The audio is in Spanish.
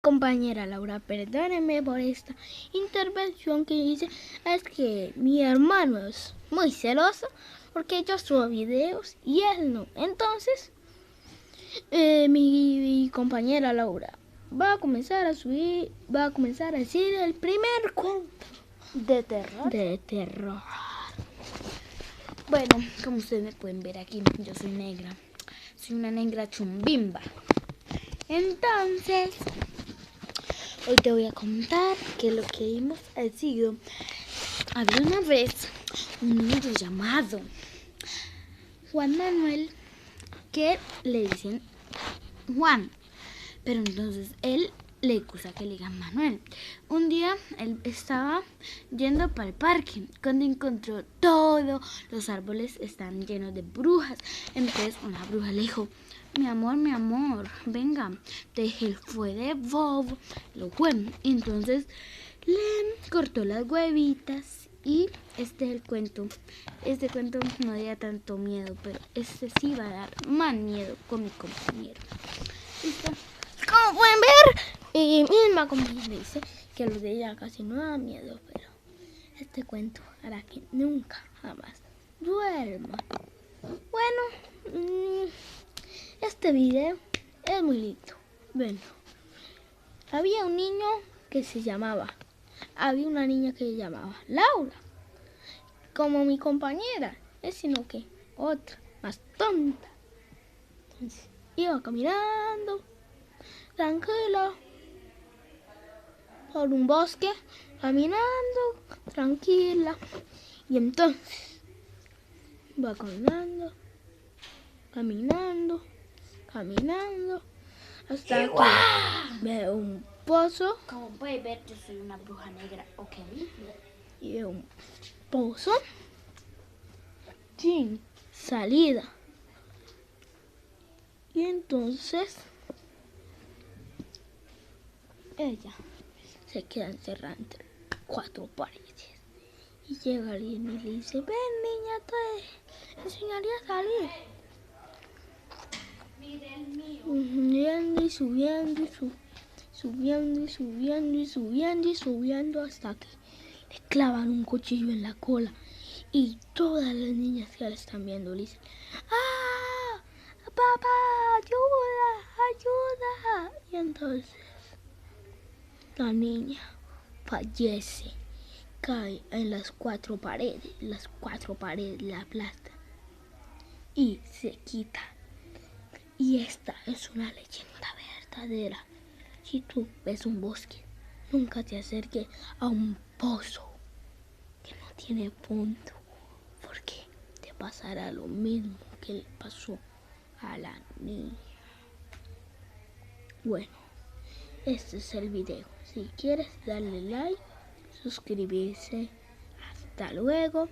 Compañera Laura, perdóneme por esta intervención que hice. Es que mi hermano es muy celoso porque yo subo videos y él no. Entonces, mi compañera Laura va a comenzar a decir el primer cuento de terror. Bueno, como ustedes me pueden ver aquí, yo soy negra. Soy una negra chumbimba. Entonces, hoy te voy a contar que lo que hemos sido. Había una vez un niño llamado Juan Manuel, que le dicen Juan, pero entonces él le gusta que le digan Manuel. Un día él estaba yendo para el parque cuando encontró todos los árboles están llenos de brujas. Entonces una bruja le dijo: mi amor, venga, dejé el fue de bobo, lo bueno. Entonces le cortó las huevitas y este es el cuento. Este cuento no da tanto miedo, pero este sí va a dar más miedo con mi compañero. ¿Listo? Como pueden ver, mi misma compañera dice que lo de ella casi no da miedo, pero este cuento hará que nunca jamás duerma. Bueno, este video es muy lindo. Bueno, había una niña que se llamaba Laura, como mi compañera, sino que otra, más tonta. Entonces, iba caminando tranquila por un bosque, caminando tranquila, y entonces va caminando hasta que ve un pozo. Como pueden ver, yo soy una bruja negra, ¿ok? Y ve un pozo sin salida. Y entonces ella se queda encerrada entre 4 paredes. Y llega alguien y le dice: ven, niña, te enseñaría a salir. Subiendo hasta que le clavan un cuchillo en la cola. Y todas las niñas que la están viendo le dicen: ¡ah! ¡Papá! ¡Ayuda! Y entonces la niña fallece, cae en las 4 paredes, la aplastan y se quita. Y esta es una leyenda verdadera. Si tú ves un bosque, nunca te acerques a un pozo que no tiene fondo, porque te pasará lo mismo que le pasó a la niña. Bueno, este es el video. Si quieres darle like, suscribirse. Hasta luego.